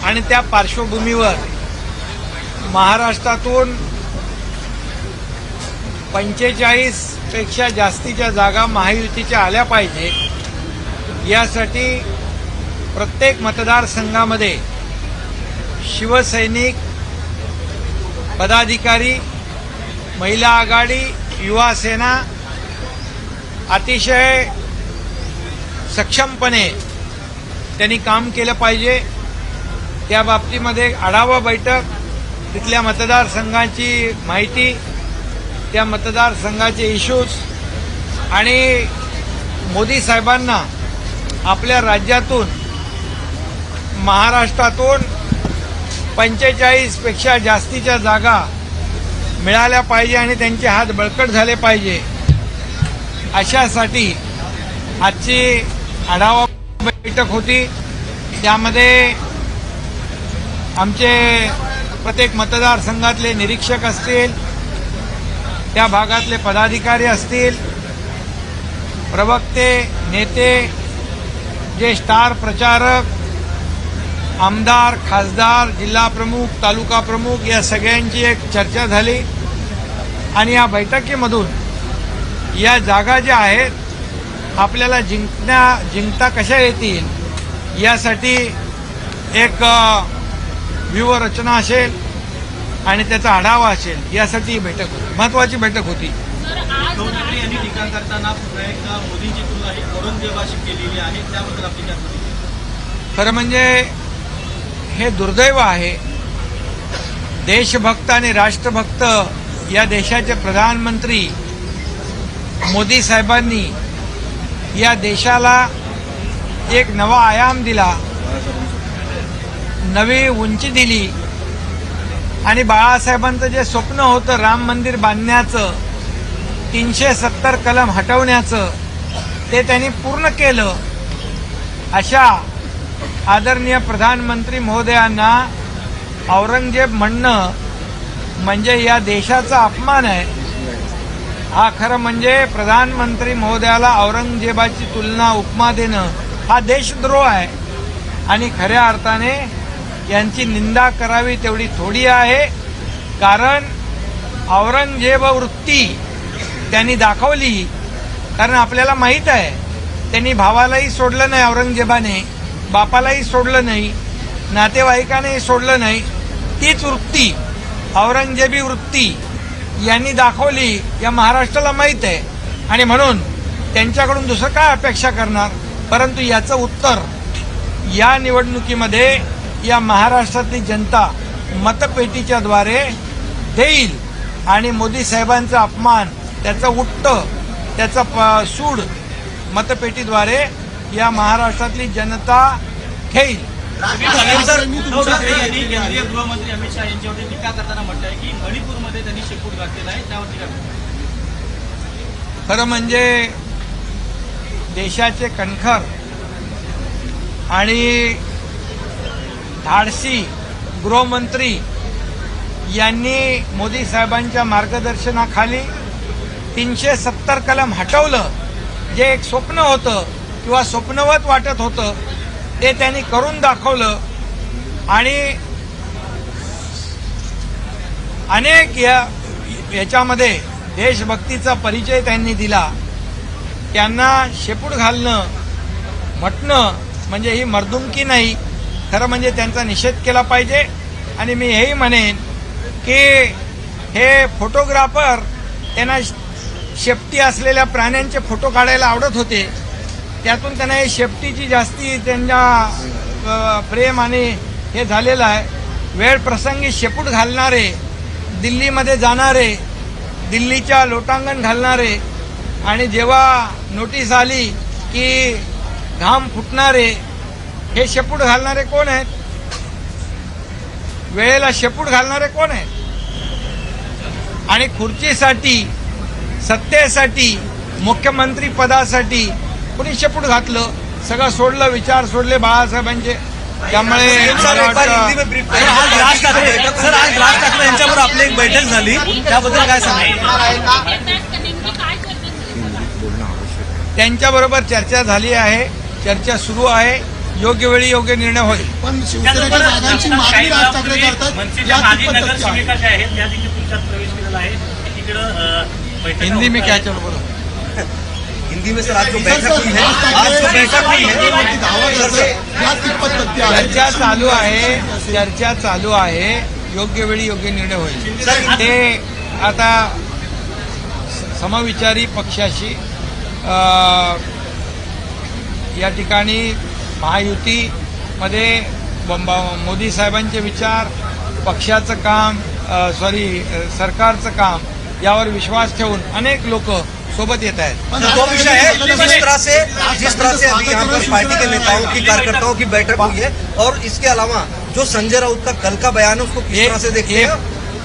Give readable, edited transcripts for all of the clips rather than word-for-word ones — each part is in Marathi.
आणि त्या पार्श्वभूमीवर महाराष्ट्रातून 45 पेक्षा जास्तीच्या जागा महायुतीच्या आल्या पाहिजे यासाठी प्रत्येक मतदारसंघामध्ये शिवसैनिक पदाधिकारी, महिला आघाडी, युवा सेना अतिशय सक्षमपणे त्यांनी काम केलं पाहिजे। त्या बाबतीमध्ये आढावा बैठक, तिथल्या मतदारसंघाची माहिती, त्या मतदारसंघाचे इश्यूज आणि मोदी साहेबांना आपल्या राज्यातून, महाराष्ट्रातून 45 पेक्षा जास्तीच्या जागा मिळाल्या पाहिजे आणि त्यांचे हात बळकट झाले पाहिजे अशासाठी आजची आढावा बैठक होती। त्यामध्ये आमचे प्रत्येक मतदारसंघातले निरीक्षक असतील, त्या भागातले पदाधिकारी असतील, प्रवक्ते, नेते, जे स्टार प्रचारक, आमदार, खासदार, जिल्हा प्रमुख, तालुका प्रमुख या सगळ्यांची एक चर्चा झाली आणि या बैठकीमधून या जागा ज्या आहेत आपल्याला जिंकता कशा येतील यासाठी एक व्यूहरचना असेल आणि त्याचा आढावा असेल यासाठी ही बैठक होती, महत्वाची बैठक होती। उद्धव ठाकरे यांनी टीका करताना पुन्हा एकदा मोदींची तुलना ही औरंगजेबाशी केलेली आहे, त्याबद्दल आपली काय प्रतिक्रिया? खरं म्हणजे हे दुर्दैव आहे। देशभक्त आणि राष्ट्रभक्त या देशाचे प्रधानमंत्री मोदी साहेबांनी या देशाला एक नवा आयाम दिला, नवी उंची दिली आणि बाळासाहेबांचं जे स्वप्न होतं राम मंदिर बांधण्याचं, 370 कलम हटवण्याचं, ते त्यांनी पूर्ण केलं। अशा आदरणीय प्रधानमंत्री महोदयांना औरंगजेब म्हणणं म्हणजे या देशाचा अपमान आहे। हा खरं म्हणजे प्रधानमंत्री महोदयाला औरंगजेबाची तुलना, उपमा देणं हा देशद्रोह आहे आणि खऱ्या अर्थाने यांची निंदा करावी तेवढी थोडी आहे, कारण औरंगजेब वृत्ती त्यांनी दाखवली। कारण आपल्याला माहीत आहे त्यांनी भावालाही सोडलं नाही, औरंगजेबाने बापालाही सोडलं नाही, नातेवाईकांनाही सोडलं नाही। तीच वृत्ती, औरंगजेबी वृत्ती यांनी दाखवली या महाराष्ट्राला माहीत आहे आणि म्हणून त्यांच्याकडून दुसरं काय अपेक्षा करणार। परंतु याचं उत्तर या निवडणुकीमध्ये या महाराष्ट्रातली जनता मतपेटीच्या द्वारे देईल आणि मोदी साहेबांचा अपमान, त्याचं उट्ट, त्याचा सूड मतपेटीद्वारे या महाराष्ट्रातली जनता घेईल। उद्धव ठाकरे यांनी केंद्रीय गृहमंत्री अमित शहा यांच्यावरती टीका करताना म्हटलंय की मणिपूरमध्ये त्यांनी शेपूट घातलेला आहे, त्यावरती काय? खरं म्हणजे देशाचे कणखर आणि धाडसी गृहमंत्री यांनी मोदी साहेबांच्या मार्गदर्शनाखाली 370 कलम हटवलं। जे एक स्वप्न होतं किंवा स्वप्नवत वाटत होतं ते त्यांनी करून दाखवलं आणि अनेक याच्यामध्ये देशभक्तीचा परिचय त्यांनी दिला। त्यांना शेपूट घालणं म्हटणं म्हणजे ही मर्दुमकी नाही, खरं म्हणजे त्यांचा निषेध केला पाहिजे। आणि मी हेही म्हणेन की हे फोटोग्राफर त्यांना शेपटी असलेल्या प्राण्यांचे फोटो काढायला आवडत होते, त्यातून त्यांना हे शेपटीची जास्ती त्यांच्या प्रेम आणि हे झालेलं आहे। वेळ प्रसंगी शेपूट घालणारे, दिल्लीमध्ये जाणारे, दिल्लीच्या लोटांगण घालणारे आणि जेव्हा नोटीस आली की घाम फुटणारे, हे शेपूट घालणारे कोण आहेत? वेळेला शेपूट घालणारे कोण आहेत? आणि खुर्चीसाठी, सत्तेसाठी, मुख्यमंत्री पदासाठी कोणी शेपूट घातलं? सगळं सोडलं, विचार सोडले बाळासाहेबांचे। त्यामुळे आज राज ठाकरे यांच्याबरोबर आपली एक बैठक झाली, त्याबद्दल काय सांगाल? त्यांच्याबरोबर चर्चा झाली आहे, चर्चा सुरू आहे। योग्य वेळी योग्य निर्णय होईल. पण शिवसेनेच्या जागांची मागणी राज ठाकरे करतात. मनसेच्या या माजी कितपत सत्य आहे? नगरसेविका ज्या आहेत त्या देखील तुमच्यात प्रवेश केलेला आहे. तिकडं हिंदी में क्या चलो बोलो. हिंदी में सर आज जो बैठक हुई है, आज जो बैठक हुई है, दावा करतात. या कितपत सत्य आहे? चर्चा चालू आहे. योग्य वेळी योग्य निर्णय होईल. ते आता समविचारी पक्षाशी या ठिकाणी महायुतीमध्ये मोदी साहेबांचे विचार, पक्षाचं काम, सरकारचं काम यावर विश्वास ठेवून अनेक लोक सोबत येत आहेत. दो विषय है. जिस तरह से अभी यहाँ पर पार्टी के नेताओं की कार्यकर्ताओं की बैठक हुई है और इसके अलावा जो संजय राउत का कल का बयान है उसको किस तरह से देखते हैं?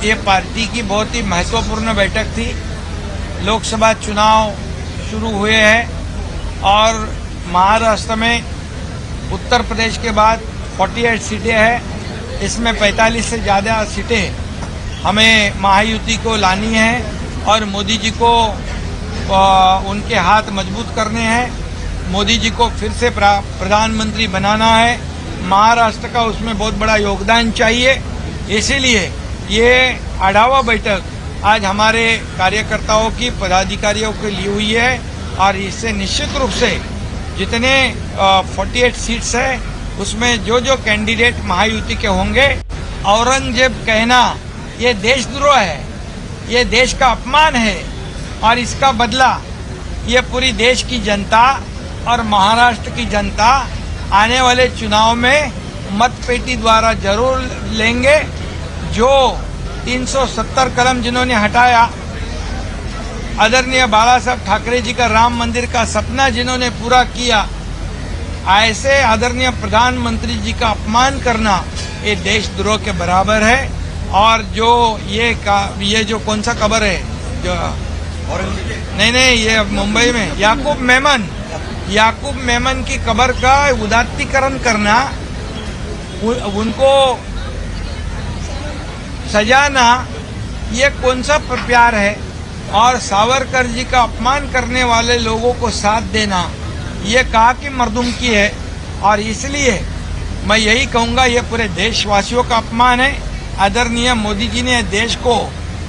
ये पार्टी की बहुत ही महत्वपूर्ण बैठक थी. लोकसभा चुनाव शुरू हुए हैं और महाराष्ट्र में उत्तर प्रदेश के बाद 48 सीटें हैं. इसमें 45 से ज़्यादा सीटें हमें महायुति को लानी है और मोदी जी को उनके हाथ मजबूत करने हैं. मोदी जी को फिर से प्रधानमंत्री बनाना है. महाराष्ट्र का उसमें बहुत बड़ा योगदान चाहिए. इसीलिए ये आढावा बैठक आज हमारे कार्यकर्ताओं की, पदाधिकारियों की ली हुई है और इससे निश्चित रूप से जितने 48 सीट्स है उसमें जो जो कैंडिडेट महायुति के होंगे, औरंगजेब कहना ये देशद्रोह है, ये देश का अपमान है और इसका बदला ये पूरी देश की जनता और महाराष्ट्र की जनता आने वाले चुनाव में मतपेटी द्वारा जरूर लेंगे. जो 370 कलम जिन्होंने हटाया, आदरणीय बाला साहब ठाकरे जी का राम मंदिर का सपना जिन्होंने पूरा किया, ऐसे आदरणीय प्रधानमंत्री जी का अपमान करना ये देशद्रोह के बराबर है. और जो ये जो कौन सा कब्र है जो नहीं ये मुंबई में याकूब मेमन की कब्र का उदात्तीकरण करना, उनको सजाना, ये कौन सा प्यार है? और सावरकर जी का अपमान करने वाले लोगों को साथ देना, ये कहा कि मर्दुमकी है. और इसलिए मैं यही कहूंगा, ये पूरे देशवासियों का अपमान है. आदरणीय मोदी जी ने देश को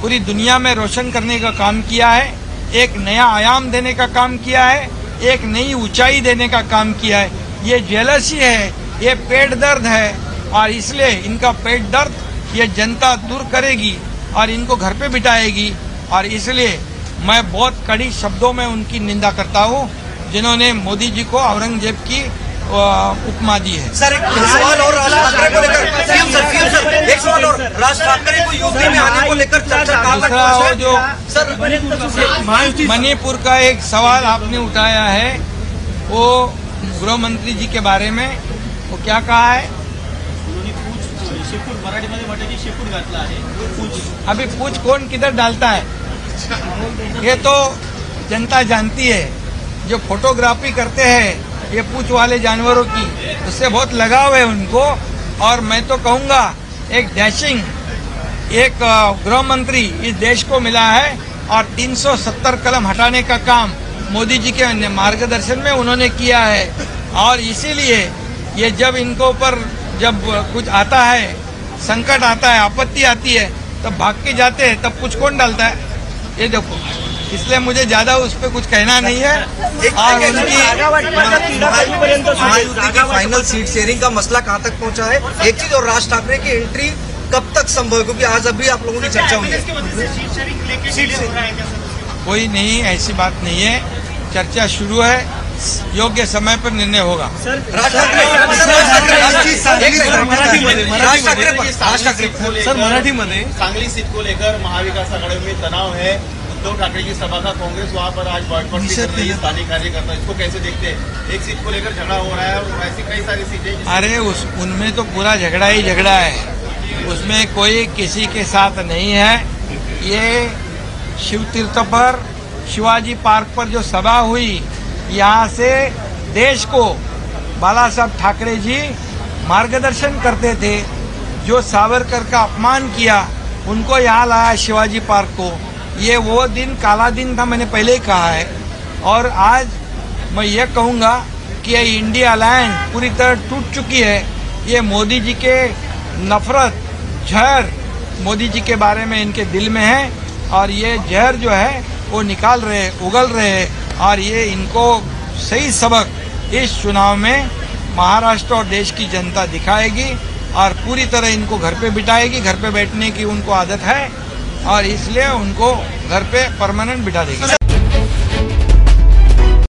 पूरी दुनिया में रोशन करने का काम किया है, एक नया आयाम देने का काम किया है, एक नई ऊंचाई देने का काम किया है. ये जेलसी है, ये पेट दर्द है और इसलिए इनका पेट दर्द ये जनता दूर करेगी और इनको घर पे बिठाएगी. और इसलिए मैं बहुत कड़ी शब्दों में उनकी निंदा करता हूँ जिन्होंने मोदी जी को औरंगजेब की उपमा दी है. सर एक सवाल और राज ठाकरे को लेकर, एक सवाल और राज ठाकरे को यूपी में आने को लेकर चर्चा कहाँ तक पहुंची है? जो सर मणिपुर का एक सवाल आपने उठाया है, वो गृह मंत्री जी के बारे में, वो क्या कहा है? शेपूट मराठीमध्ये म्हटलं की शेपूट घातला आहे. पूछ अभी पूछ कौन किधर डालता है ये तो जनता जानती है. जो फोटोग्राफी करते हैं ये पूछ वाले जानवरों की, उससे बहुत लगाव है उनको. और मैं तो कहूंगा एक डैशिंग एक गृह मंत्री इस देश को मिला है और 370 कलम हटाने का काम मोदी जी के मार्गदर्शन में उन्होंने किया है. और इसीलिए ये जब इनको ऊपर जब कुछ आता है, संकट आता है, आपत्ति आती है, तब भाग के जाते हैं, तब कुछ कौन डालता है? ये देखो, इसलिए मुझे ज्यादा उस पर कुछ कहना नहीं है. और उनकी महायुति की फाइनल सीट शेयरिंग का मसला कहाँ तक पहुंचा है? एक चीज, और राज ठाकरे की एंट्री कब तक संभव है? क्योंकि आज अभी आप लोगों की चर्चा हुई है. कोई नहीं, ऐसी बात नहीं है. चर्चा शुरू है, योग्य समय पर निर्णय होगा. राज ठाकरे सर मराठीमध्ये सांगली सीट को लेकर महाविकास आघाड़ी में तनाव है. उद्धव ठाकरे की सभा का कांग्रेस वहां पर आज बॉयकॉट भी कर रही है. स्थानीय कार्यकर्ता इसको कैसे देखते हैं? एक सीट को लेकर झगड़ा हो रहा है और ऐसी कई सारी सीटें. अरे उनमें तो पूरा झगड़ा ही झगड़ा है, उसमें कोई किसी के साथ नहीं है. ये शिव तीर्थ पर, शिवाजी पार्क पर जो सभा हुई, यहाँ से देश को बाला साहब ठाकरे जी मार्गदर्शन करते थे. जो सावरकर का अपमान किया उनको यहाँ लाया शिवाजी पार्क को. ये वो दिन काला दिन था, मैंने पहले ही कहा है. और आज मैं ये कहूँगा कि ये इंडिया अलायंस पूरी तरह टूट चुकी है। ये मोदी जी के नफरत जहर मोदी जी के बारे में इनके दिल में है और ये जहर जो है वो निकाल रहे, उगल रहे और ये इनको सही सबक इस चुनाव में महाराष्ट्र और देश की जनता दिखाएगी और पूरी तरह इनको घर पे बिठाएगी। घर पे बैठने की उनको आदत है और इसलिए उनको घर पे परमानेंट बिठा देगी।